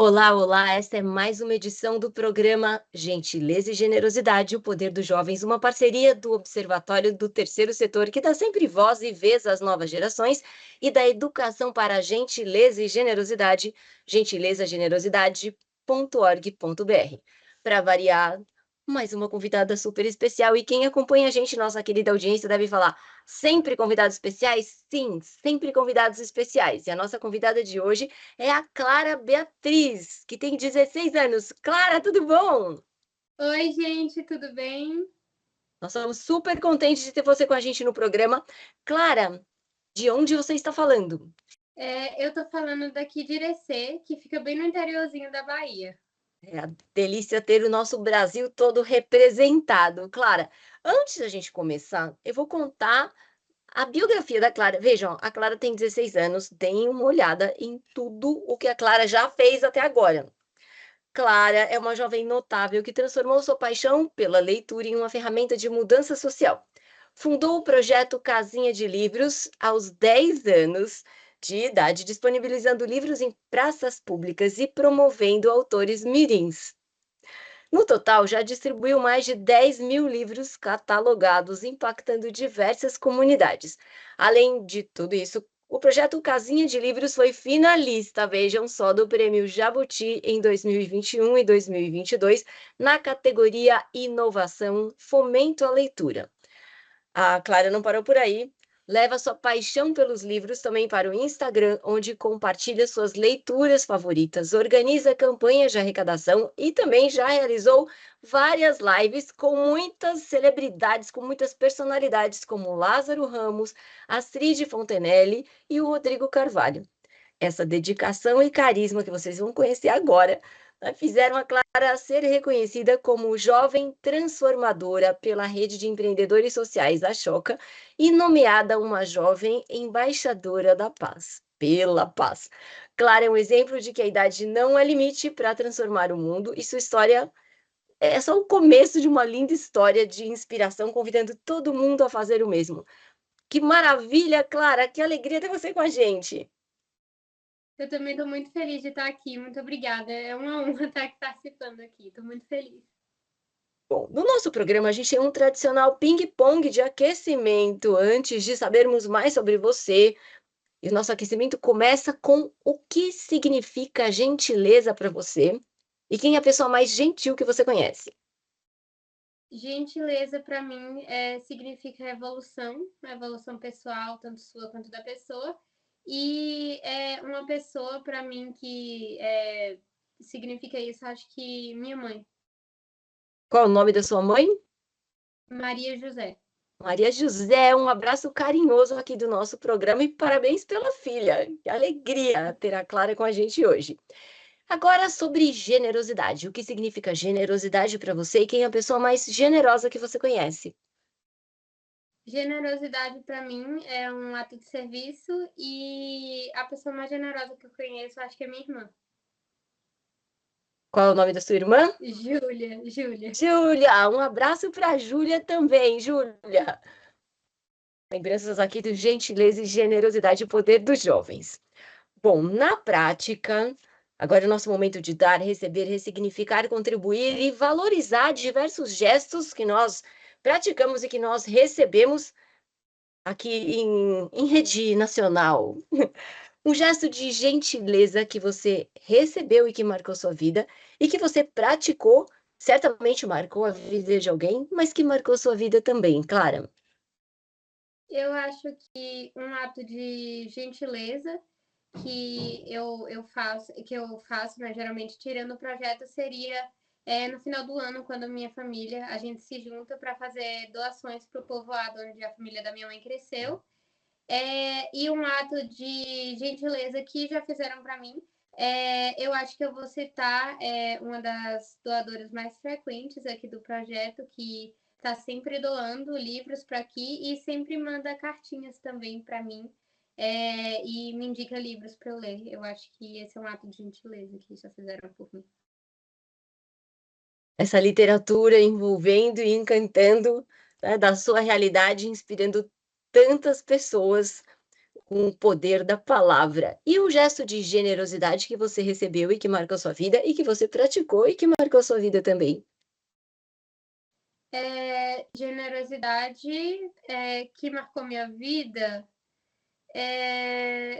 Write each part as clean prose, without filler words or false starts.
Olá, olá! Esta é mais uma edição do programa Gentileza e Generosidade, o Poder dos Jovens, uma parceria do Observatório do Terceiro Setor, que dá sempre voz e vez às novas gerações, e da Educação para a Gentileza e Generosidade, gentilezagenerosidade.org.br. Para variar, mais uma convidada super especial, e quem acompanha a gente, nossa querida audiência, deve falar: sempre convidados especiais? Sim, sempre convidados especiais. E a nossa convidada de hoje é a Clara Beatriz, que tem 16 anos. Clara, tudo bom? Oi, gente, tudo bem? Nós somos super contentes de ter você com a gente no programa. Clara, de onde você está falando? Eu tô falando daqui de Irecê, que fica bem no interiorzinho da Bahia. É a delícia ter o nosso Brasil todo representado. Clara, antes da gente começar, eu vou contar a biografia da Clara. Vejam, a Clara tem 16 anos, deem uma olhada em tudo o que a Clara já fez até agora. Clara é uma jovem notável que transformou sua paixão pela leitura em uma ferramenta de mudança social. Fundou o projeto Casinha de Livros aos 10 anos de idade, disponibilizando livros em praças públicas e promovendo autores mirins. No total, já distribuiu mais de 10.000 livros catalogados, impactando diversas comunidades. Além de tudo isso, o projeto Casinha de Livros foi finalista, vejam só, do Prêmio Jabuti em 2021 e 2022, na categoria Inovação Fomento à Leitura. A Clara não parou por aí. Leva sua paixão pelos livros também para o Instagram, onde compartilha suas leituras favoritas, organiza campanhas de arrecadação e também já realizou várias lives com muitas celebridades, com muitas personalidades, como Lázaro Ramos, Astrid Fontenelle e o Rodrigo Carvalho. Essa dedicação e carisma que vocês vão conhecer agora, né, fizeram a Clara ser reconhecida como jovem transformadora pela rede de empreendedores sociais da Choca e nomeada uma jovem embaixadora da paz, pela paz. Clara é um exemplo de que a idade não é limite para transformar o mundo e sua história é só o começo de uma linda história de inspiração, convidando todo mundo a fazer o mesmo. Que maravilha, Clara! Que alegria ter você com a gente! Eu também tô muito feliz de estar aqui, muito obrigada. É uma honra estar aqui participando aqui, tô muito feliz. Bom, no nosso programa a gente tem um tradicional ping-pong de aquecimento antes de sabermos mais sobre você. E o nosso aquecimento começa com o que significa gentileza para você e quem é a pessoa mais gentil que você conhece. Gentileza, para mim, significa evolução pessoal, tanto sua quanto da pessoa. E é uma pessoa, para mim, que significa isso, acho que minha mãe, Qual é o nome da sua mãe? Maria José. Maria José, um abraço carinhoso aqui do nosso programa e parabéns pela filha. Que alegria ter a Clara com a gente hoje. Agora sobre generosidade. O que significa generosidade para você e quem é a pessoa mais generosa que você conhece? Generosidade para mim é um ato de serviço e a pessoa mais generosa que eu conheço, acho que é minha irmã. Qual é o nome da sua irmã? Júlia, Júlia. Júlia, um abraço para a Júlia também, Júlia. Lembranças aqui do gentileza e generosidade, o poder dos jovens. Bom, na prática, agora é o nosso momento de dar, receber, ressignificar, contribuir e valorizar diversos gestos que nós praticamos e que nós recebemos aqui em rede nacional. Um gesto de gentileza que você recebeu e que marcou sua vida, e que você praticou, certamente marcou a vida de alguém, mas que marcou sua vida também, Clara. Eu acho que um ato de gentileza que eu faço, né, geralmente tirando o projeto, seria no final do ano, quando a minha família, a gente se junta para fazer doações para o povoado onde a família da minha mãe cresceu. E um ato de gentileza que já fizeram para mim. Eu acho que eu vou citar uma das doadoras mais frequentes aqui do projeto, que está sempre doando livros para aqui e sempre manda cartinhas também para mim, e me indica livros para eu ler. Eu acho que esse é um ato de gentileza que já fizeram por mim. Essa literatura envolvendo e encantando, né, da sua realidade, inspirando tantas pessoas. com o poder da palavra. E o gesto de generosidade que você recebeu e que marcou sua vida, e que você praticou e que marcou sua vida também? Generosidade que marcou minha vida.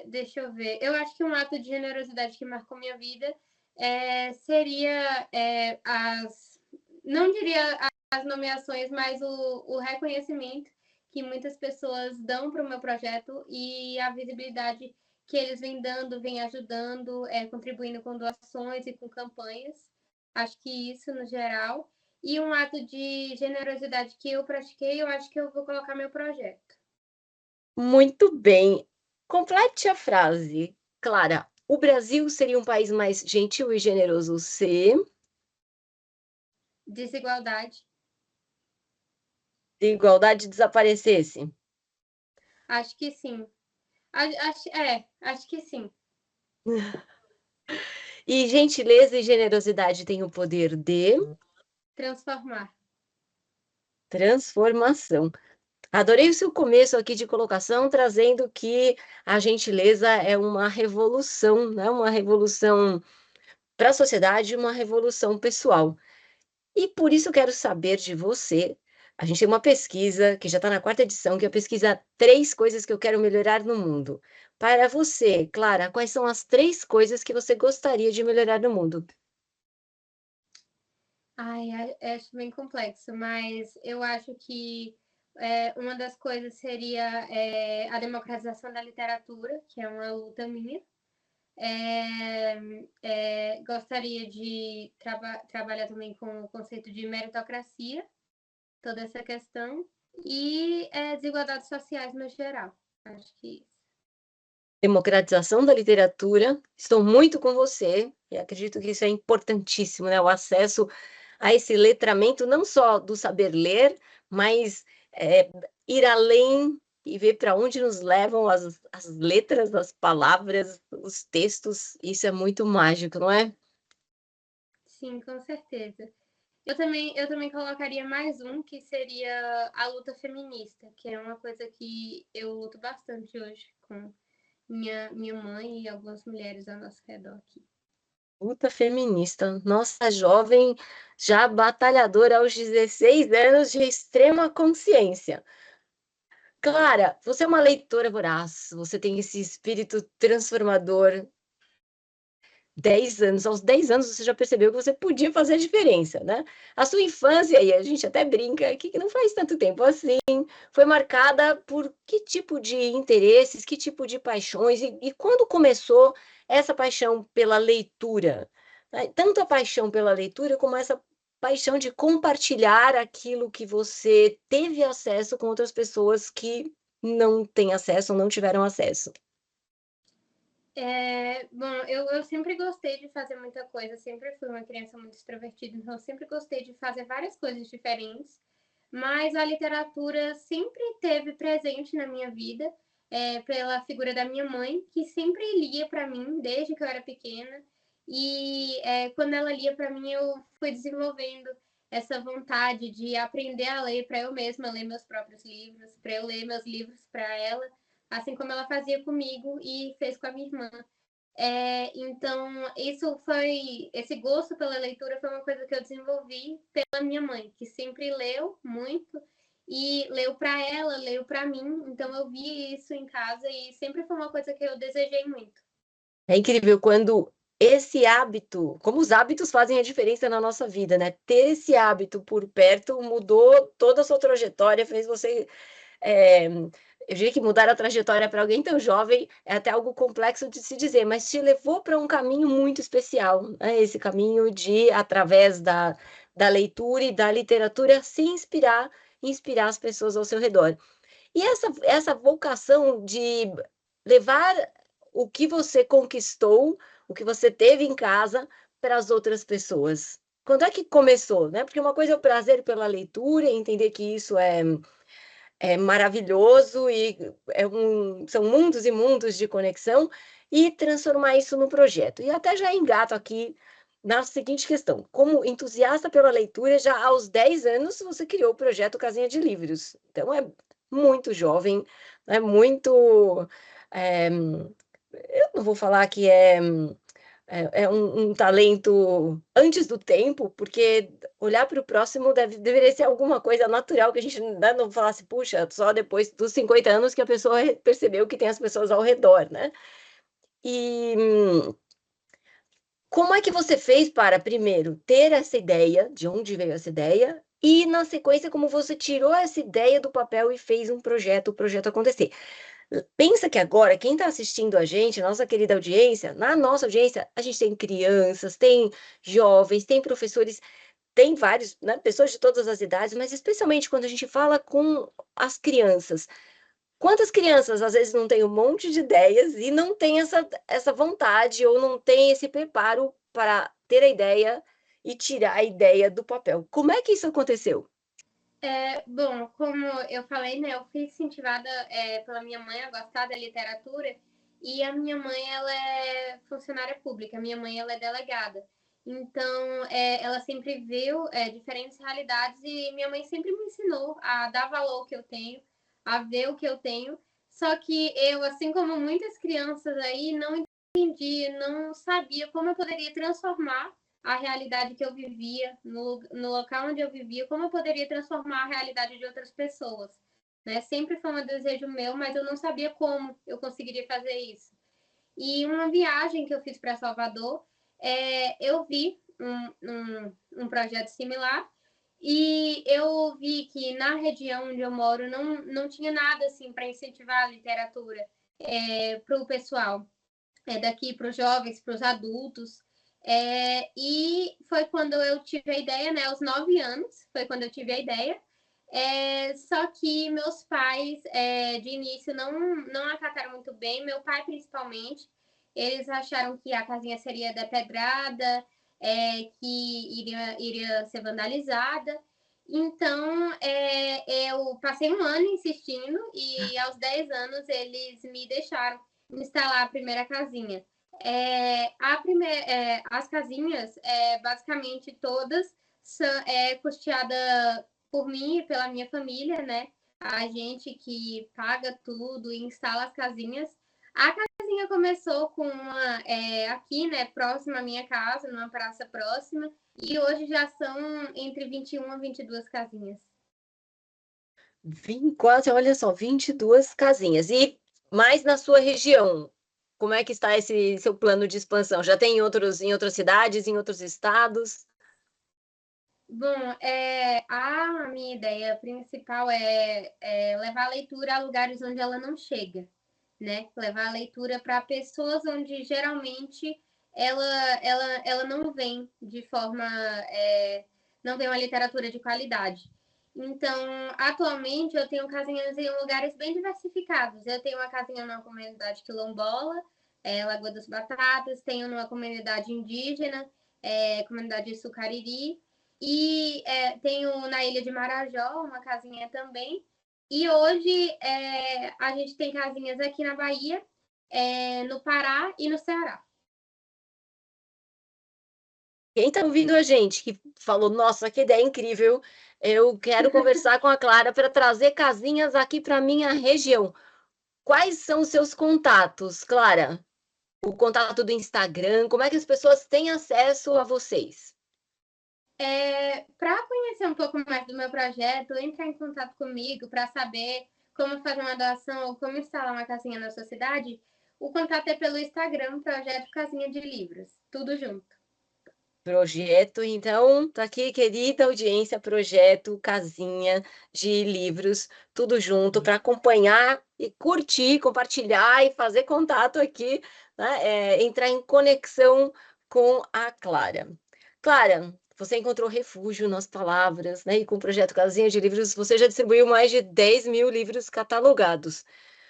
Deixa eu ver. Eu acho que um ato de generosidade que marcou minha vida seria não diria as nomeações, mas o reconhecimento que muitas pessoas dão para o meu projeto e a visibilidade que eles vêm dando, vêm ajudando, contribuindo com doações e com campanhas. Acho que isso no geral. E um ato de generosidade que eu pratiquei, eu acho que eu vou colocar meu projeto. Muito bem. Complete a frase. Clara, o Brasil seria um país mais gentil e generoso se Desigualdade. a igualdade desaparecesse. Acho que sim. Acho que sim. E gentileza e generosidade têm o poder de Transformar. transformação. Adorei o seu começo aqui de colocação, trazendo que a gentileza é uma revolução, né? Uma revolução para a sociedade, uma revolução pessoal. E por isso eu quero saber de você. A gente tem uma pesquisa que já está na quarta edição, que é a pesquisa Três Coisas que eu quero melhorar no mundo. Para você, Clara, quais são as três coisas que você gostaria de melhorar no mundo? Acho bem complexo, mas eu acho que uma das coisas seria a democratização da literatura, que é uma luta minha. Gostaria de trabalhar também com o conceito de meritocracia, toda essa questão, e desigualdades sociais no geral. Acho que isso. Democratização da literatura, estou muito com você, e acredito que isso é importantíssimo, né? O acesso a esse letramento, não só do saber ler, mas ir além e ver para onde nos levam as letras, as palavras, os textos, isso é muito mágico, não é? Sim, com certeza. Eu também colocaria mais um, que seria a luta feminista, que é uma coisa que eu luto bastante hoje com minha mãe e algumas mulheres ao nosso redor aqui. Luta feminista, nossa jovem, já batalhadora aos 16 anos de extrema consciência. Clara, você é uma leitora voraz, você tem esse espírito transformador. 10 anos, aos 10 anos você já percebeu que você podia fazer a diferença, né? A sua infância, e a gente até brinca que não faz tanto tempo assim, foi marcada por que tipo de interesses, que tipo de paixões, e quando começou essa paixão pela leitura? Né? Tanto a paixão pela leitura, como essa paixão de compartilhar aquilo que você teve acesso com outras pessoas que não têm acesso ou não tiveram acesso. Bom, eu sempre gostei de fazer muita coisa, sempre fui uma criança muito extrovertida, então eu sempre gostei de fazer várias coisas diferentes, mas a literatura sempre esteve presente na minha vida, pela figura da minha mãe, que sempre lia para mim desde que eu era pequena, e quando ela lia para mim, eu fui desenvolvendo essa vontade de aprender a ler para eu mesma ler meus próprios livros, para eu ler meus livros para ela, assim como ela fazia comigo e fez com a minha irmã. Então, esse gosto pela leitura foi uma coisa que eu desenvolvi pela minha mãe, que sempre leu muito e leu para ela, leu para mim. Então, eu vi isso em casa e sempre foi uma coisa que eu desejei muito. É incrível quando esse hábito, como os hábitos fazem a diferença na nossa vida, né? Ter esse hábito por perto mudou toda a sua trajetória, fez você. Eu diria que mudar a trajetória para alguém tão jovem é até algo complexo de se dizer, mas te levou para um caminho muito especial, né? Esse caminho de, através da leitura e da literatura, se inspirar, inspirar as pessoas ao seu redor. E essa vocação de levar o que você conquistou, o que você teve em casa, para as outras pessoas. Quando é que começou, né? Porque uma coisa é o prazer pela leitura, entender que isso é maravilhoso e são mundos e mundos de conexão, e transformar isso no projeto. E até já engato aqui na seguinte questão: como entusiasta pela leitura, já aos 10 anos você criou o projeto Casinha de Livros. Então muito jovem, né, muito, eu não vou falar que é um talento antes do tempo, porque olhar para o próximo deveria ser alguma coisa natural que a gente, né, não falasse: "Puxa, só depois dos 50 anos que a pessoa percebeu que tem as pessoas ao redor", né. E como é que você fez para, primeiro, ter essa ideia, de onde veio essa ideia, e na sequência como você tirou essa ideia do papel e fez o projeto acontecer? Pensa que agora quem está assistindo a gente, nossa querida audiência, na nossa audiência, a gente tem crianças, tem jovens, tem professores, tem vários, né, pessoas de todas as idades, mas especialmente quando a gente fala com as crianças. Quantas crianças às vezes não têm um monte de ideias e não tem essa vontade ou não tem esse preparo para ter a ideia e tirar a ideia do papel? Como é que isso aconteceu? Bom, como eu falei, né, eu fui incentivada pela minha mãe a gostar da literatura e a minha mãe, ela é funcionária pública, minha mãe, ela é delegada. Então, ela sempre viu diferentes realidades e minha mãe sempre me ensinou a dar valor ao que eu tenho, a ver o que eu tenho. Só que eu, assim como muitas crianças aí, não entendia, não sabia como eu poderia transformar a realidade que eu vivia, no local onde eu vivia, como eu poderia transformar a realidade de outras pessoas. Né? Sempre foi um desejo meu, mas eu não sabia como eu conseguiria fazer isso. E uma viagem que eu fiz para Salvador, eu vi um projeto similar e eu vi que na região onde eu moro não tinha nada assim para incentivar a literatura para o pessoal daqui, para os jovens, para os adultos. E foi quando eu tive a ideia, né, aos 9 anos, foi quando eu tive a ideia. Só que meus pais, de início, não acataram muito bem, meu pai principalmente. Eles acharam que a casinha seria depedrada, que iria ser vandalizada. Então, eu passei um ano insistindo e aos 10 anos eles me deixaram instalar a primeira casinha. As casinhas, basicamente todas, são custeada por mim e pela minha família, né? A gente que paga tudo e instala as casinhas. A casinha começou com uma aqui, né, próxima à minha casa, numa praça próxima, e hoje já são entre 21 a 22 casinhas. Quase, olha só, 22 casinhas. E mais na sua região, como é que está esse seu plano de expansão? Já tem em outras cidades, em outros estados? Bom, a minha ideia principal é levar a leitura a lugares onde ela não chega, né? Levar a leitura para pessoas onde geralmente ela não vem de forma, não vem uma literatura de qualidade. Então, atualmente eu tenho casinhas em lugares bem diversificados. Eu tenho uma casinha numa comunidade quilombola, Lagoa das Batatas, tenho numa comunidade indígena, comunidade Sucariri, e tenho na Ilha de Marajó uma casinha também. E hoje a gente tem casinhas aqui na Bahia, no Pará e no Ceará. Quem está ouvindo a gente que falou: "Nossa, que ideia incrível, eu quero conversar com a Clara para trazer casinhas aqui para minha região". Quais são os seus contatos, Clara? O contato do Instagram, como é que as pessoas têm acesso a vocês? Para conhecer um pouco mais do meu projeto, entrar em contato comigo para saber como fazer uma doação ou como instalar uma casinha na sua cidade, o contato é pelo Instagram, Projeto Casinha de Livros, tudo junto. Projeto, então, tá aqui, querida audiência, projeto Casinha de Livros, tudo junto para acompanhar e curtir, compartilhar e fazer contato aqui, né, entrar em conexão com a Clara. Clara, você encontrou refúgio nas palavras, né, e com o projeto Casinha de Livros você já distribuiu mais de 10.000 livros catalogados,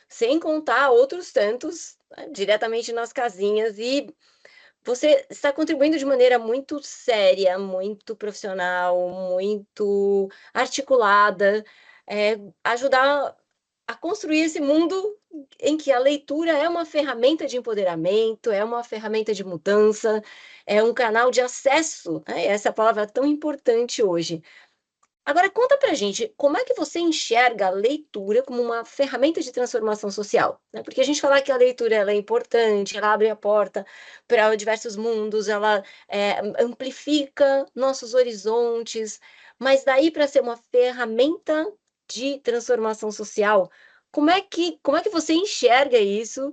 sem contar outros tantos, né, diretamente nas casinhas e você está contribuindo de maneira muito séria, muito profissional, muito articulada, ajudar a construir esse mundo em que a leitura é uma ferramenta de empoderamento, é uma ferramenta de mudança, é um canal de acesso, né, essa palavra tão importante hoje. Agora conta pra gente, como é que você enxerga a leitura como uma ferramenta de transformação social, né, porque a gente fala que a leitura ela é importante, ela abre a porta para diversos mundos, ela, amplifica nossos horizontes, mas daí para ser uma ferramenta de transformação social, como é que você enxerga isso,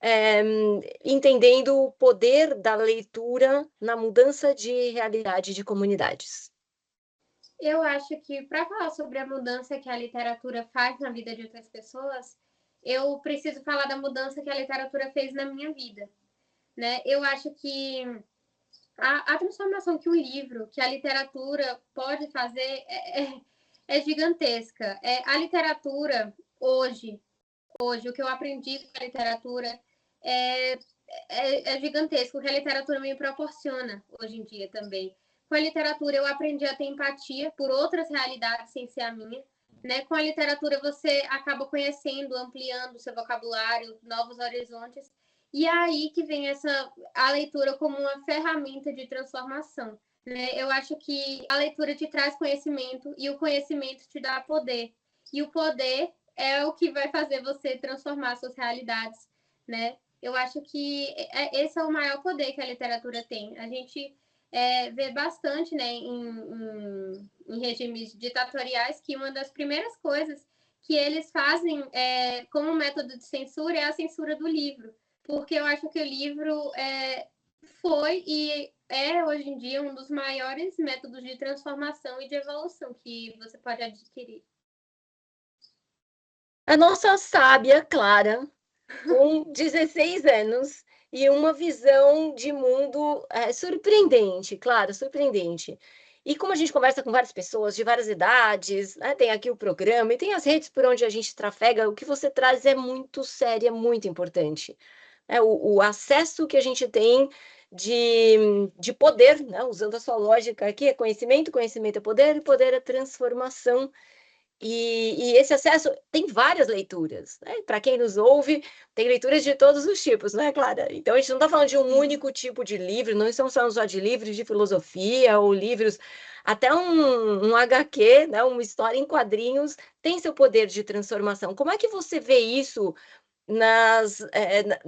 eh, entendendo o poder da leitura na mudança de realidade de comunidades? Eu acho que para falar sobre a mudança que a literatura faz na vida de outras pessoas, eu preciso falar da mudança que a literatura fez na minha vida, né? Eu acho que a transformação que um livro, que a literatura pode fazer é gigantesca. A literatura hoje, o que eu aprendi com a literatura é, é gigantesco, o que a literatura me proporciona hoje em dia também. Com a literatura eu aprendi a ter empatia por outras realidades sem ser a minha. Né? Com a literatura você acaba conhecendo, ampliando o seu vocabulário, novos horizontes. E é aí que vem a leitura como uma ferramenta de transformação. Né? Eu acho que a leitura te traz conhecimento e o conhecimento te dá poder. E o poder é o que vai fazer você transformar suas realidades, né? Eu acho que esse é o maior poder que a literatura tem. A gente vê bastante, né, em regimes ditatoriais que uma das primeiras coisas que eles fazem como método de censura é a censura do livro, porque eu acho que o livro foi e é hoje em dia um dos maiores métodos de transformação e de evolução que você pode adquirir. A nossa sábia Clara, com 16 anos e uma visão de mundo, surpreendente, claro, surpreendente. E como a gente conversa com várias pessoas de várias idades, né, tem aqui o programa e tem as redes por onde a gente trafega, o que você traz é muito sério, é muito importante. O acesso que a gente tem de poder, né, usando a sua lógica aqui, é conhecimento, conhecimento é poder e poder é transformação. E esse acesso tem várias leituras, né, para quem nos ouve, tem leituras de todos os tipos, né, Clara? Então a gente não está falando de um Sim. único tipo de livro, não estamos falando só de livros de filosofia ou livros até um HQ, né, uma história em quadrinhos, tem seu poder de transformação. Como é que você vê isso nas, na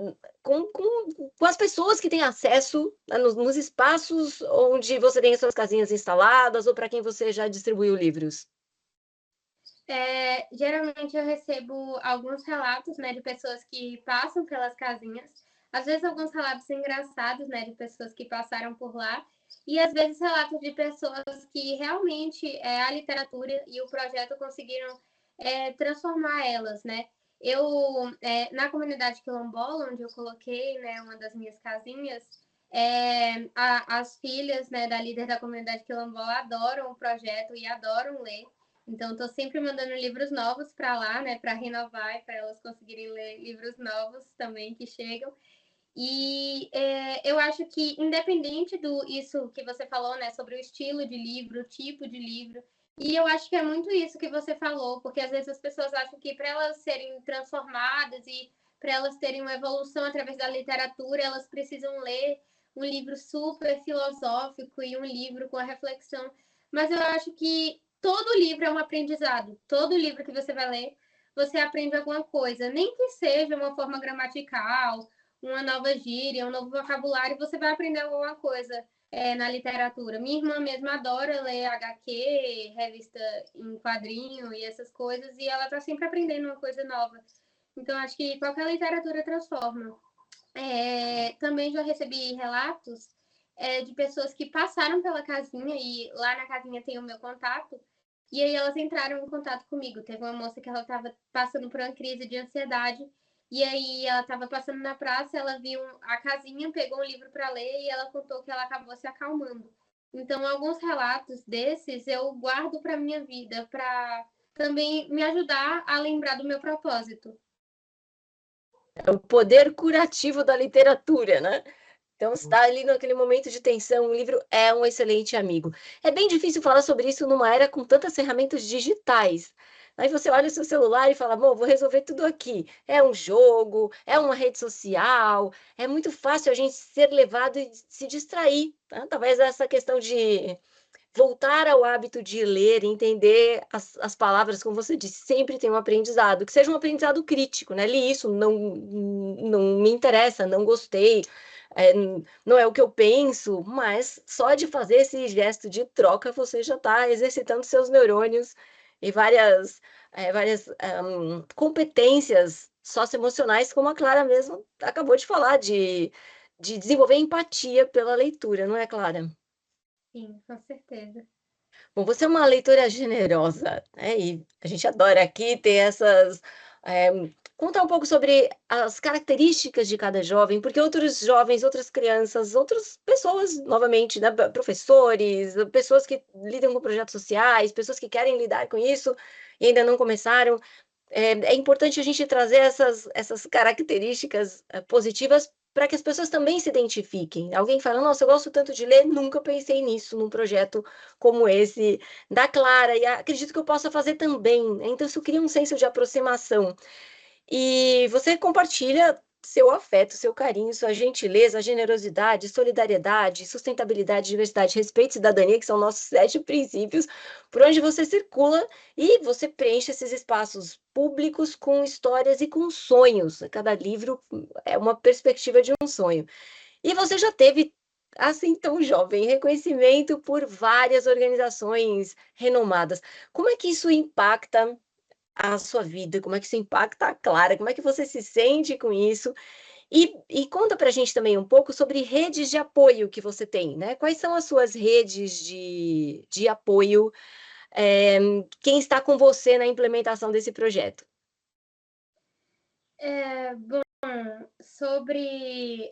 com as pessoas que têm acesso, né, nos espaços onde você tem as suas casinhas instaladas ou para quem você já distribuiu livros? Geralmente eu recebo alguns relatos, né, de pessoas que passam pelas casinhas, às vezes alguns relatos engraçados, né, de pessoas que passaram por lá, e às vezes relatos de pessoas que realmente a literatura e o projeto conseguiram transformar elas, né? Na comunidade quilombola, onde eu coloquei, né, uma das minhas casinhas, as filhas, né, da líder da comunidade quilombola adoram o projeto e adoram ler. Então, estou sempre mandando livros novos para lá, né, para renovar e para elas conseguirem ler livros novos também que chegam. E eu acho que, independente do isso que você falou, né, sobre o estilo de livro, o tipo de livro, e eu acho que é muito isso que você falou, porque às vezes as pessoas acham que para elas serem transformadas e para elas terem uma evolução através da literatura, elas precisam ler um livro super filosófico e um livro com a reflexão. Mas eu acho que todo livro é um aprendizado. Todo livro que você vai ler, você aprende alguma coisa, nem que seja uma forma gramatical, uma nova gíria, um novo vocabulário, você vai aprender alguma coisa na literatura. Minha irmã mesmo adora ler HQ, revista em quadrinho e essas coisas, e ela está sempre aprendendo uma coisa nova. Então, acho que qualquer literatura transforma. Também já recebi relatos de pessoas que passaram pela casinha, e lá na casinha tem o meu contato, e aí elas entraram em contato comigo. Teve uma moça que ela estava passando por uma crise de ansiedade, e aí ela estava passando na praça, ela viu a casinha, pegou um livro para ler e ela contou que ela acabou se acalmando. Então, alguns relatos desses eu guardo para minha vida, para também me ajudar a lembrar do meu propósito. É o poder curativo da literatura, né? Então, está ali naquele momento de tensão, o livro é um excelente amigo. É bem difícil falar sobre isso numa era com tantas ferramentas digitais. Aí você olha o seu celular e fala, bom, vou resolver tudo aqui. É um jogo, é uma rede social, é muito fácil a gente ser levado e se distrair, tá? Talvez essa questão voltar ao hábito de ler, entender as palavras, como você disse, sempre tem um aprendizado, que seja um aprendizado crítico, né? Li isso, não me interessa, não gostei, não é o que eu penso, mas só de fazer esse gesto de troca, você já está exercitando seus neurônios e várias competências socioemocionais, como a Clara mesmo acabou de falar, de desenvolver empatia pela leitura, não é, Clara? Sim, com certeza. Bom, você é uma leitora generosa, né, e a gente adora aqui ter essas, eh, contar um pouco sobre as características de cada jovem, porque outros jovens, outras crianças, outras pessoas, novamente, né, professores, pessoas que lidam com projetos sociais, pessoas que querem lidar com isso e ainda não começaram, é importante a gente trazer essas características positivas para que as pessoas também se identifiquem. Alguém fala, nossa, eu gosto tanto de ler, nunca pensei nisso num projeto como esse da Clara, e acredito que eu possa fazer também. Então, isso cria um senso de aproximação. E você compartilha seu afeto, seu carinho, sua gentileza, generosidade, solidariedade, sustentabilidade, diversidade, respeito e cidadania, que são nossos 7 princípios, por onde você circula e você preenche esses espaços públicos com histórias e com sonhos. Cada livro é uma perspectiva de um sonho. E você já teve, assim tão jovem, reconhecimento por várias organizações renomadas. Como é que isso impacta a sua vida? Como é que isso impacta a Clara? Como é que você se sente com isso? E conta pra gente também um pouco sobre redes de apoio que você tem, né? Quais são as suas redes de apoio? Quem está com você na implementação desse projeto? Bom, sobre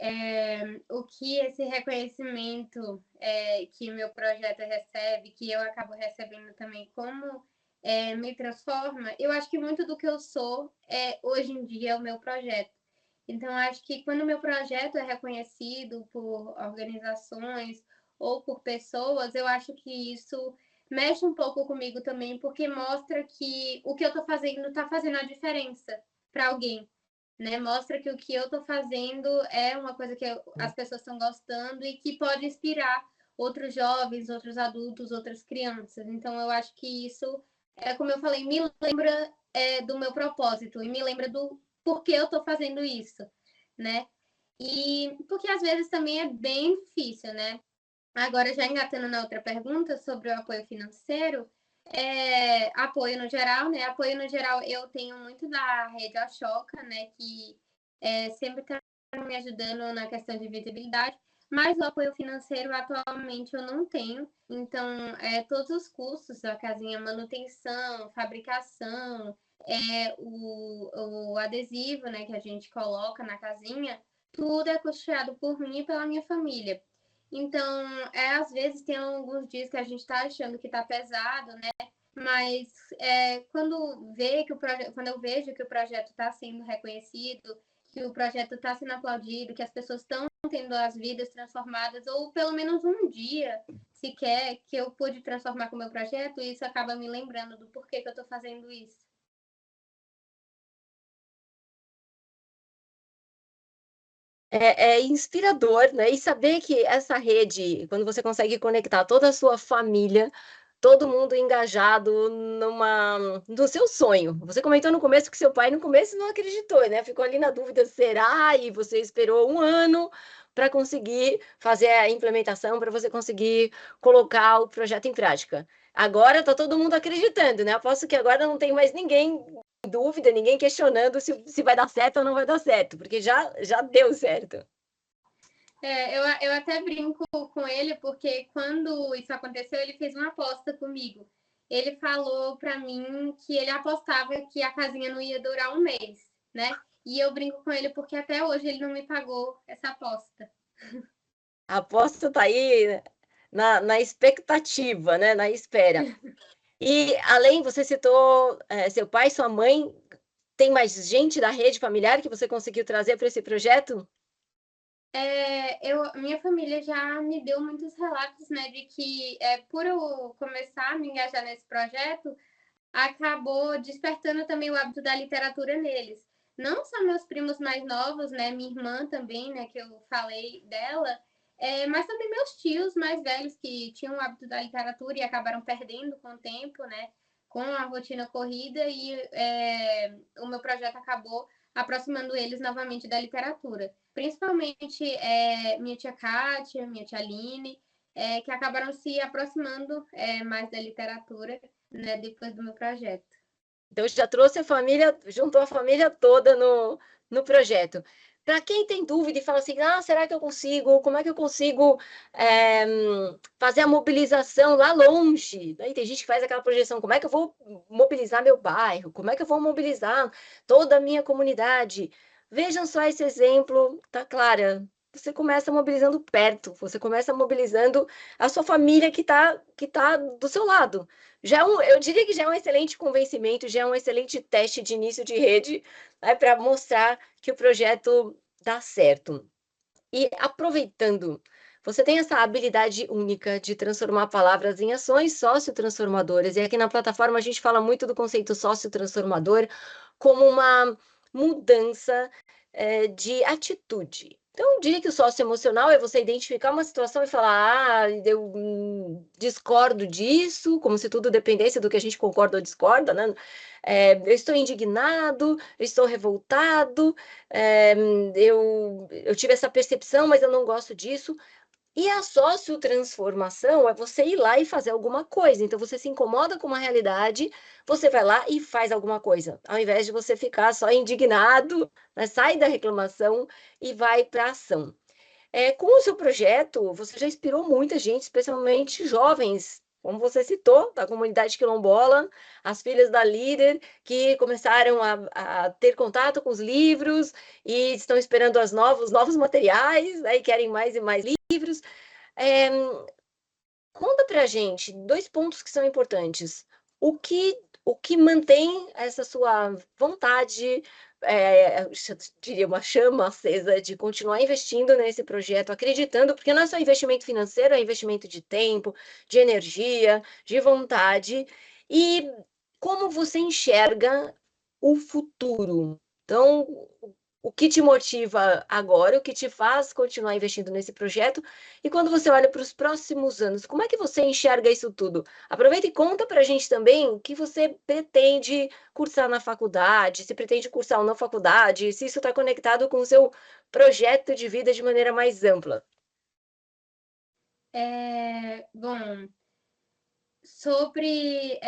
o que esse reconhecimento que meu projeto recebe, que eu acabo recebendo também, como me transforma, eu acho que muito do que eu sou hoje em dia é o meu projeto. Então, acho que quando o meu projeto é reconhecido por organizações ou por pessoas, eu acho que isso mexe um pouco comigo também, porque mostra que o que eu estou fazendo está fazendo a diferença para alguém, né? Mostra que o que eu estou fazendo é uma coisa que as pessoas estão gostando e que pode inspirar outros jovens, outros adultos, outras crianças. Então, eu acho que isso, como eu falei, me lembra do meu propósito e me lembra do porquê eu estou fazendo isso, né? E porque às vezes também é bem difícil, né? Agora, já engatando na outra pergunta sobre o apoio financeiro, apoio no geral, né? Apoio no geral, eu tenho muito da rede Ashoka, né? Que sempre está me ajudando na questão de visibilidade, mas o apoio financeiro atualmente eu não tenho. Então, todos os custos da casinha, manutenção, fabricação, o adesivo, né, que a gente coloca na casinha, tudo é custeado por mim e pela minha família. Então, às vezes tem alguns dias que a gente está achando que está pesado, né? Mas quando eu vejo que o projeto está sendo reconhecido, que o projeto está sendo aplaudido, que as pessoas estão tendo as vidas transformadas, ou pelo menos um dia sequer que eu pude transformar com o meu projeto, isso acaba me lembrando do porquê que eu estou fazendo isso. É inspirador, né? E saber que essa rede, quando você consegue conectar toda a sua família, todo mundo engajado no seu sonho. Você comentou no começo que seu pai no começo não acreditou, né? Ficou ali na dúvida, será? E você esperou um ano para conseguir fazer a implementação, para você conseguir colocar o projeto em prática. Agora está todo mundo acreditando, né? Aposto que agora não tem mais ninguém dúvida, ninguém questionando se vai dar certo ou não vai dar certo, porque já deu certo. Eu até brinco com ele, porque quando isso aconteceu, ele fez uma aposta comigo. Ele falou para mim que ele apostava que a casinha não ia durar um mês, né? E eu brinco com ele porque até hoje ele não me pagou essa aposta. A aposta está aí na expectativa, né? Na espera. E além, você citou seu pai, sua mãe, tem mais gente da rede familiar que você conseguiu trazer para esse projeto? Minha família já me deu muitos relatos, né, de que por eu começar a me engajar nesse projeto, acabou despertando também o hábito da literatura neles. Não só meus primos mais novos, né, minha irmã também, né, que eu falei dela, Mas também meus tios mais velhos que tinham o hábito da literatura e acabaram perdendo com o tempo, né? Com a rotina corrida e o meu projeto acabou aproximando eles novamente da literatura. Principalmente minha tia Kátia, minha tia Aline, que acabaram se aproximando mais da literatura, né, depois do meu projeto. Então, já trouxe a família, juntou a família toda no projeto. Para quem tem dúvida e fala assim, será que eu consigo? Como é que eu consigo fazer a mobilização lá longe? Daí tem gente que faz aquela projeção, como é que eu vou mobilizar meu bairro? Como é que eu vou mobilizar toda a minha comunidade? Vejam só esse exemplo, tá, Clara? Você começa mobilizando perto, você começa mobilizando a sua família que tá do seu lado. Eu diria que já é um excelente convencimento, já é um excelente teste de início de rede, né, para mostrar que o projeto dá certo. E aproveitando, você tem essa habilidade única de transformar palavras em ações sociotransformadoras. E aqui na plataforma a gente fala muito do conceito sociotransformador como uma mudança de atitude. Então, eu diria que o socioemocional é você identificar uma situação e falar, eu discordo disso, como se tudo dependesse do que a gente concorda ou discorda, né? Eu estou indignado, eu estou revoltado, é, eu tive essa percepção, mas eu não gosto disso. E a sociotransformação é você ir lá e fazer alguma coisa. Então, você se incomoda com uma realidade, você vai lá e faz alguma coisa, ao invés de você ficar só indignado, né? Sai da reclamação e vai para a ação. Com o seu projeto, você já inspirou muita gente, especialmente jovens, como você citou, da comunidade quilombola, as filhas da líder, que começaram a ter contato com os livros e estão esperando os novos materiais, né, e querem mais e mais livros. É, Conta pra gente dois pontos que são importantes. O que mantém essa sua vontade, eu diria uma chama acesa de continuar investindo nesse projeto, acreditando, porque não é só investimento financeiro, é investimento de tempo, de energia, de vontade. E como você enxerga o futuro? Então, o que te motiva agora, o que te faz continuar investindo nesse projeto? E quando você olha para os próximos anos, como é que você enxerga isso tudo? Aproveita e conta para a gente também o que você pretende cursar na faculdade, se pretende cursar ou na faculdade, se isso está conectado com o seu projeto de vida de maneira mais ampla. Bom, sobre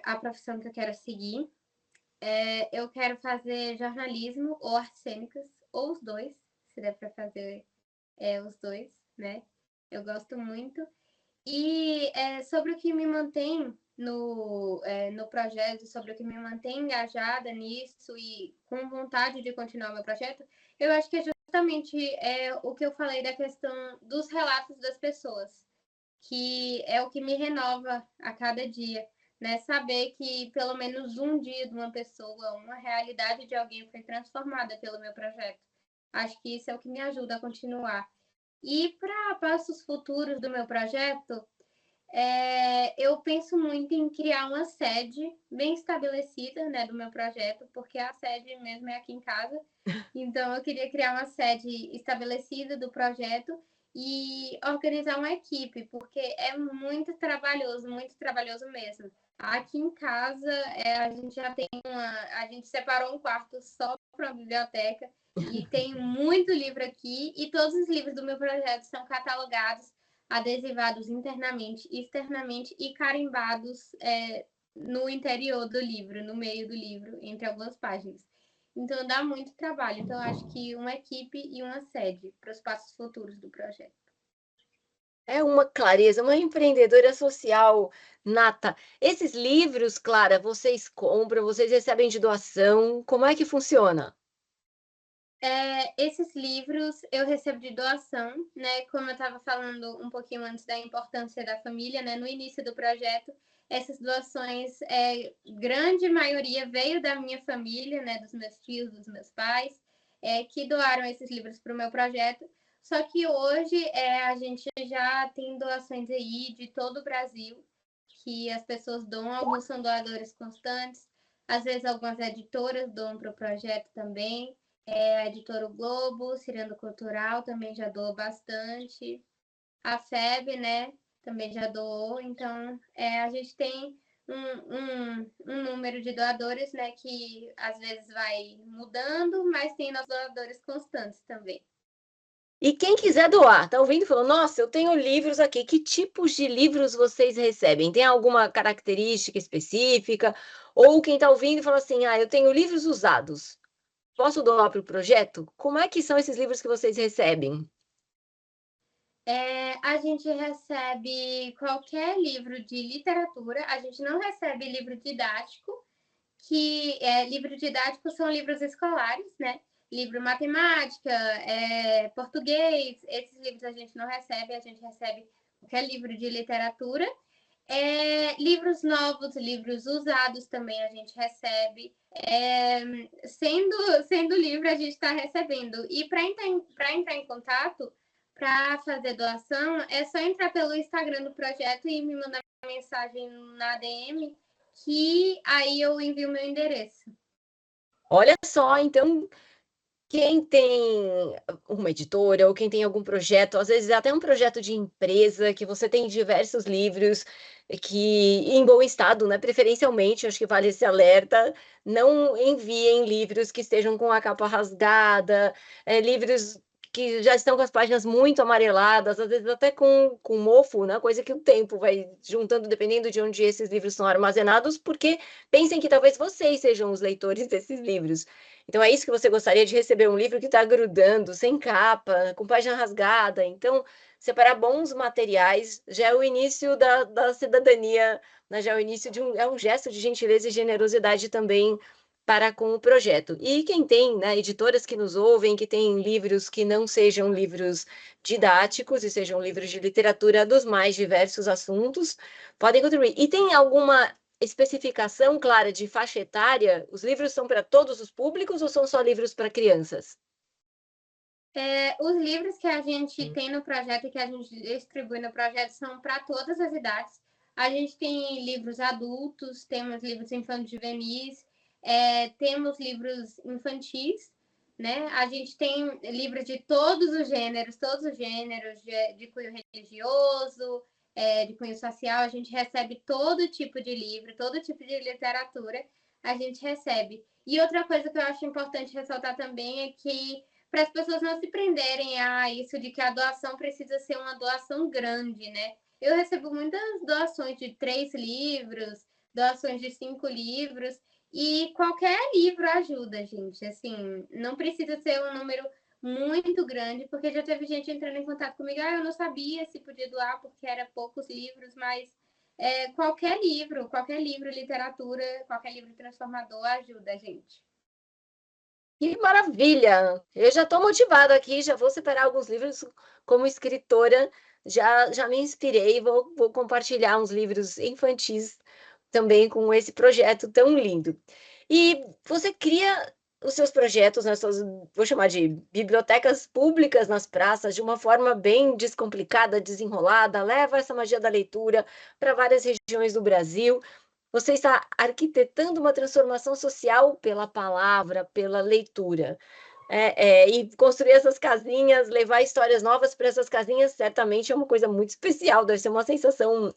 a profissão que eu quero seguir, eu quero fazer jornalismo ou artes cênicas, ou os dois, se der para fazer os dois, né? Eu gosto muito. E sobre o que me mantém no projeto, sobre o que me mantém engajada nisso e com vontade de continuar o meu projeto, eu acho que é justamente o que eu falei da questão dos relatos das pessoas, que é o que me renova a cada dia, né? Saber que pelo menos um dia de uma pessoa, uma realidade de alguém foi transformada pelo meu projeto. Acho que isso é o que me ajuda a continuar. E para passos futuros do meu projeto, eu penso muito em criar uma sede bem estabelecida, né, do meu projeto, porque a sede mesmo é aqui em casa. Então, eu queria criar uma sede estabelecida do projeto e organizar uma equipe, porque é muito trabalhoso mesmo. Aqui em casa, a gente já tem a gente separou um quarto só para a biblioteca e tem muito livro aqui e todos os livros do meu projeto são catalogados, adesivados internamente, externamente e carimbados no interior do livro, no meio do livro, entre algumas páginas. Então dá muito trabalho. Então acho que uma equipe e uma sede para os passos futuros do projeto. É uma clareza, uma empreendedora social nata. Esses livros, Clara, vocês compram, vocês recebem de doação, como é que funciona? Esses livros eu recebo de doação, né? Como eu estava falando um pouquinho antes da importância da família, né? No início do projeto, essas doações, grande maioria veio da minha família, né? Dos meus tios, dos meus pais, que doaram esses livros para o meu projeto. Só que hoje a gente já tem doações aí de todo o Brasil, que as pessoas doam, alguns são doadores constantes, às vezes algumas editoras doam para o projeto também. A editora O Globo, Ciranda Cultural, também já doou bastante. A FEB, né, também já doou. Então, a gente tem um número de doadores, né, que às vezes vai mudando, mas tem nossos doadores constantes também. E quem quiser doar, tá ouvindo? Falou, nossa, eu tenho livros aqui. Que tipos de livros vocês recebem? Tem alguma característica específica? Ou quem tá ouvindo fala assim, eu tenho livros usados. Posso doar para o projeto? Como é que são esses livros que vocês recebem? A gente recebe qualquer livro de literatura, a gente não recebe livro didático, livro didático são livros escolares, né? Livro matemática, português, esses livros a gente não recebe, a gente recebe qualquer livro de literatura. Livros novos, livros usados também a gente recebe. Sendo livro, a gente está recebendo. E para entrar em contato, para fazer doação, é só entrar pelo Instagram do projeto e me mandar mensagem na DM, que aí eu envio o meu endereço. Olha só, então, quem tem uma editora ou quem tem algum projeto, às vezes até um projeto de empresa, que você tem diversos livros que em bom estado, né? Preferencialmente, acho que vale esse alerta, não enviem livros que estejam com a capa rasgada, livros que já estão com as páginas muito amareladas, às vezes até com mofo, né? Coisa que o tempo vai juntando, dependendo de onde esses livros são armazenados, porque pensem que talvez vocês sejam os leitores desses livros. Então, é isso que você gostaria de receber, um livro que está grudando, sem capa, com página rasgada. Então, separar bons materiais já é o início da cidadania, né? Já é o início é um gesto de gentileza e generosidade também para com o projeto. E quem tem, né, editoras que nos ouvem, que têm livros que não sejam livros didáticos e sejam livros de literatura dos mais diversos assuntos, podem contribuir. E tem alguma especificação clara de faixa etária? Os livros são para todos os públicos ou são só livros para crianças? Os livros que a gente tem no projeto e que a gente distribui no projeto são para todas as idades. A gente tem livros adultos, temos livros infantis juvenis, temos livros infantis, né? A gente tem livros de todos os gêneros de cunho religioso, de cunho social. A gente recebe todo tipo de livro, todo tipo de literatura, a gente recebe. E outra coisa que eu acho importante ressaltar também é que para as pessoas não se prenderem a isso de que a doação precisa ser uma doação grande, né? Eu recebo muitas doações de 3 livros, doações de 5 livros, e qualquer livro ajuda, gente. Assim, não precisa ser um número muito grande, porque já teve gente entrando em contato comigo, eu não sabia se podia doar porque era poucos livros, mas qualquer livro, literatura, qualquer livro transformador ajuda a gente. Que maravilha! Eu já estou motivada aqui, já vou separar alguns livros como escritora, já me inspirei, vou compartilhar uns livros infantis também com esse projeto tão lindo. E você cria os seus projetos nas suas, vou chamar de bibliotecas públicas nas praças, de uma forma bem descomplicada, desenrolada, leva essa magia da leitura para várias regiões do Brasil. Você está arquitetando uma transformação social pela palavra, pela leitura. E construir essas casinhas, levar histórias novas para essas casinhas, certamente é uma coisa muito especial, deve ser uma sensação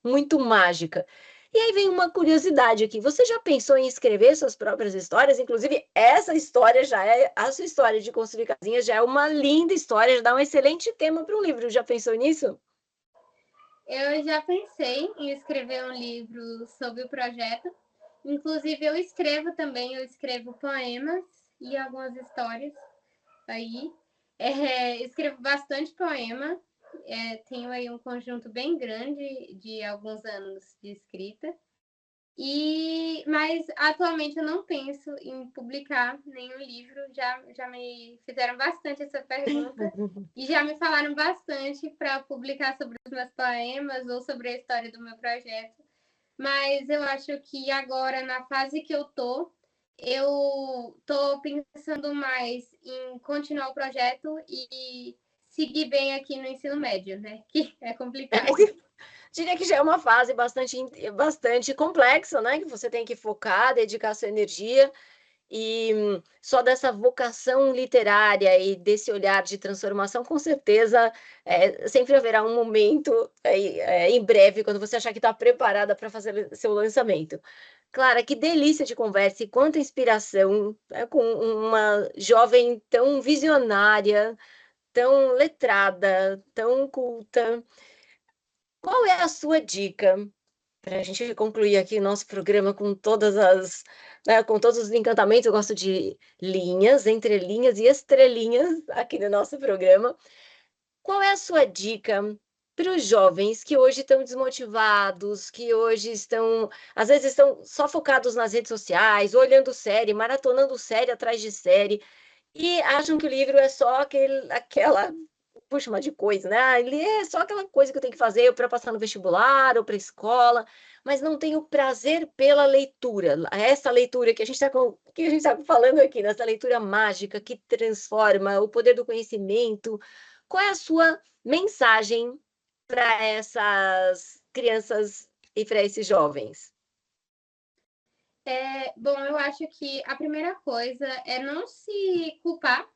muito mágica. E aí vem uma curiosidade aqui. Você já pensou em escrever suas próprias histórias? Inclusive, essa história a sua história de construir casinhas já é uma linda história, já dá um excelente tema para um livro. Já pensou nisso? Eu já pensei em escrever um livro sobre o projeto. Inclusive, eu escrevo poemas e algumas histórias aí. Escrevo bastante poema. Tenho aí um conjunto bem grande de alguns anos de escrita. Mas atualmente eu não penso em publicar nenhum livro. Já me fizeram bastante essa pergunta e já me falaram bastante para publicar sobre os meus poemas ou sobre a história do meu projeto. Mas eu acho que agora, na fase que eu tô pensando mais em continuar o projeto e seguir bem aqui no ensino médio, né? Que é complicado. Diria que já é uma fase bastante complexa, né? Que você tem que focar, dedicar sua energia. e só dessa vocação literária e desse olhar de transformação, com certeza, sempre haverá um momento, em breve, quando você achar que está preparada para fazer seu lançamento. Clara, que delícia de conversa e quanta inspiração, né, com uma jovem tão visionária, tão letrada, tão culta. Qual é a sua dica para a gente concluir aqui o nosso programa com todas as, né, com todos os encantamentos? Eu gosto de linhas, entrelinhas e estrelinhas aqui no nosso programa. Qual é a sua dica para os jovens que hoje estão desmotivados, que hoje estão, às vezes, estão só focados nas redes sociais, olhando série, maratonando série atrás de série, e acham que o livro é só aquela, vou chamar de coisa, né? Ah, ele é só aquela coisa que eu tenho que fazer para passar no vestibular ou para a escola, mas não tenho prazer pela leitura. Essa leitura que a gente está que a gente tá falando aqui, nessa leitura mágica que transforma o poder do conhecimento. Qual é a sua mensagem para essas crianças e para esses jovens? Bom, eu acho que a primeira coisa é não se culpar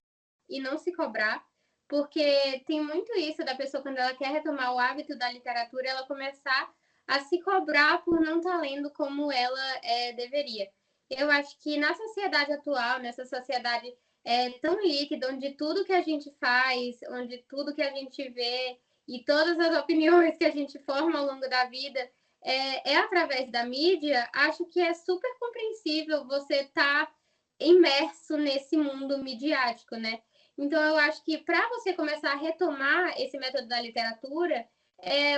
e não se cobrar, porque tem muito isso da pessoa, quando ela quer retomar o hábito da literatura, ela começar a se cobrar por não estar lendo como ela deveria. Eu acho que na sociedade atual, nessa sociedade tão líquida, onde tudo que a gente faz, onde tudo que a gente vê e todas as opiniões que a gente forma ao longo da vida através da mídia, acho que é super compreensível você estar imerso nesse mundo midiático, né? Então, eu acho que para você começar a retomar esse método da literatura,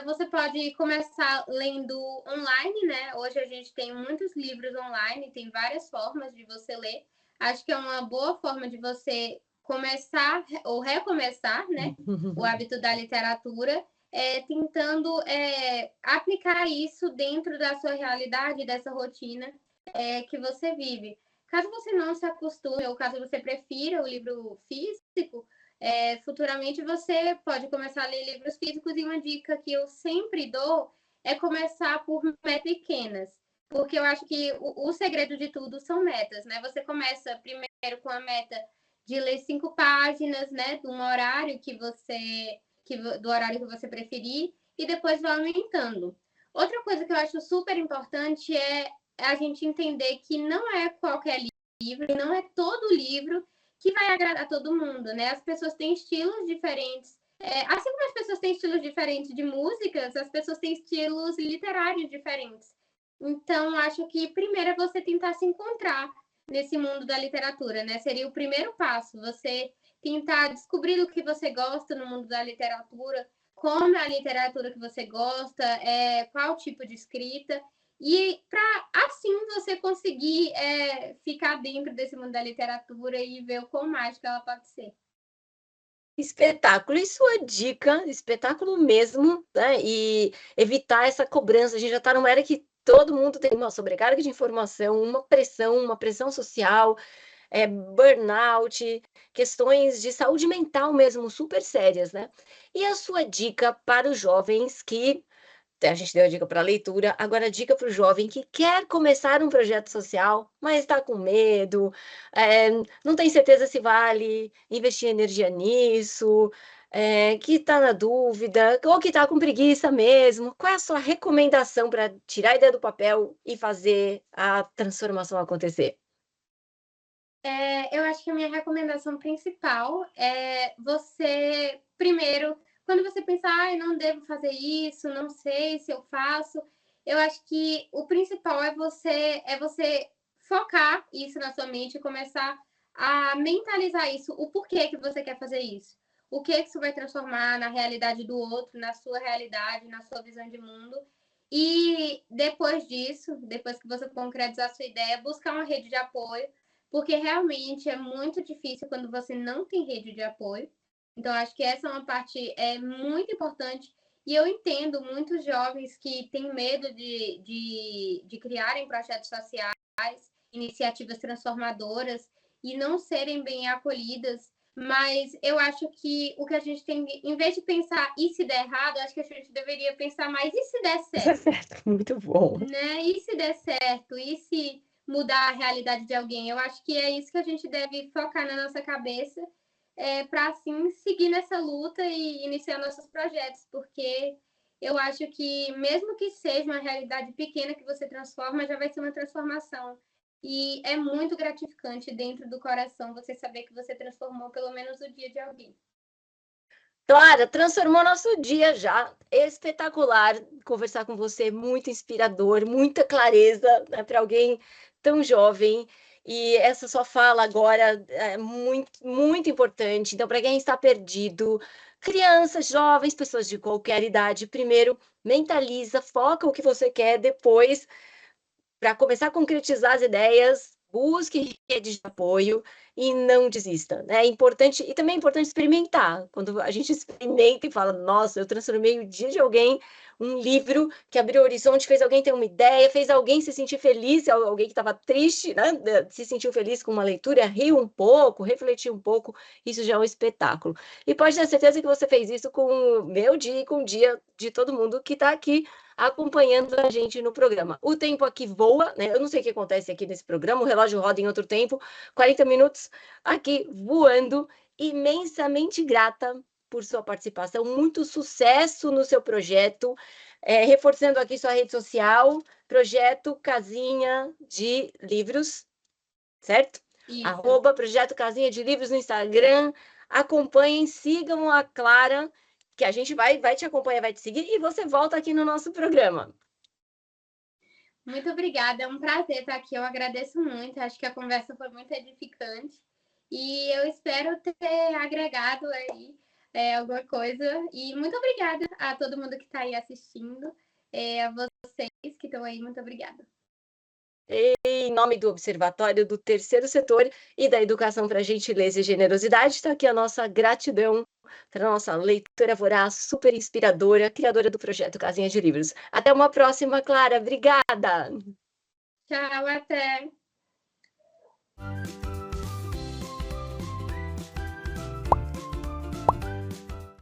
você pode começar lendo online, né? Hoje a gente tem muitos livros online, tem várias formas de você ler. Acho que é uma boa forma de você começar ou recomeçar, né? O hábito da literatura, tentando aplicar isso dentro da sua realidade, dessa rotina que você vive. Caso você não se acostume, ou caso você prefira o livro físico, futuramente você pode começar a ler livros físicos, e uma dica que eu sempre dou é começar por metas pequenas, porque eu acho que o segredo de tudo são metas, né? Você começa primeiro com a meta de ler 5 páginas, né, de um horário do horário que você preferir, e depois vai aumentando. Outra coisa que eu acho super importante é a gente entender que não é qualquer livro, não é todo livro que vai agradar todo mundo, né? As pessoas têm estilos diferentes. Assim como as pessoas têm estilos diferentes de músicas, as pessoas têm estilos literários diferentes. Então, acho que primeiro é você tentar se encontrar nesse mundo da literatura, né? Seria o primeiro passo, você tentar descobrir o que você gosta no mundo da literatura, como é a literatura que você gosta, qual tipo de escrita, e para assim você conseguir ficar dentro desse mundo da literatura e ver o quão mágica ela pode ser. Espetáculo. E sua dica, espetáculo mesmo, né, e evitar essa cobrança. A gente já está numa era que todo mundo tem uma sobrecarga de informação, uma pressão social, burnout, questões de saúde mental mesmo super sérias, né. E a sua dica para os jovens que a gente deu a dica para a leitura, agora a dica para o jovem que quer começar um projeto social, mas está com medo, não tem certeza se vale investir energia nisso, que está na dúvida, ou que está com preguiça mesmo. Qual é a sua recomendação para tirar a ideia do papel e fazer a transformação acontecer? Eu acho que a minha recomendação principal é você, primeiro, quando você pensar, ah, eu não devo fazer isso, não sei se eu faço, eu acho que o principal é você focar isso na sua mente e começar a mentalizar isso, o porquê que você quer fazer isso. O que isso vai transformar na realidade do outro, na sua realidade, na sua visão de mundo. E depois disso, depois que você concretizar a sua ideia, buscar uma rede de apoio, porque realmente é muito difícil quando você não tem rede de apoio. Então, acho que essa é uma parte muito importante. E eu entendo muitos jovens que têm medo de criarem projetos sociais, iniciativas transformadoras e não serem bem acolhidas. Mas eu acho que o que a gente tem, em vez de pensar e se der errado, acho que a gente deveria pensar mais e se der Isso é certo, certo, muito bom. né? E se der certo? E se mudar a realidade de alguém. Eu acho que é isso que a gente deve focar na nossa cabeça, para assim seguir nessa luta e iniciar nossos projetos, porque eu acho que mesmo que seja uma realidade pequena que você transforma, já vai ser uma transformação. E é muito gratificante dentro do coração você saber que você transformou pelo menos o dia de alguém. Clara, transformou nosso dia já. Espetacular conversar com você, muito inspirador, muita clareza, né, para alguém tão jovem. E essa sua fala agora é muito, muito importante. Então, para quem está perdido, crianças, jovens, pessoas de qualquer idade, primeiro mentaliza, foca o que você quer, depois para começar a concretizar as ideias, busque redes de apoio e não desista. É importante, e também é importante experimentar. Quando a gente experimenta e fala, nossa, eu transformei o dia de alguém, um livro que abriu o horizonte, fez alguém ter uma ideia, fez alguém se sentir feliz, alguém que estava triste, né? Se sentiu feliz com uma leitura, riu um pouco, refletiu um pouco, isso já é um espetáculo. E pode ter certeza que você fez isso com o meu dia e com o dia de todo mundo que está aqui acompanhando a gente no programa. O tempo aqui voa, né? Eu não sei o que acontece aqui nesse programa, o relógio roda em outro tempo, 40 minutos aqui voando, imensamente grata por sua participação, muito sucesso no seu projeto, reforçando aqui sua rede social, projeto Casinha de Livros, certo? Isso. Projeto Casinha de Livros no Instagram, acompanhem, sigam a Clara, que a gente vai te acompanhar, vai te seguir, e você volta aqui no nosso programa. Muito obrigada, é um prazer estar aqui, eu agradeço muito, acho que a conversa foi muito edificante e eu espero ter agregado aí alguma coisa. E muito obrigada a todo mundo que está aí assistindo, a vocês que estão aí, muito obrigada. Em nome do Observatório do Terceiro Setor e da Educação para Gentileza e Generosidade, está aqui a nossa gratidão para a nossa leitora voraz, super inspiradora, criadora do projeto Casinha de Livros. Até uma próxima, Clara. Obrigada! Tchau, até!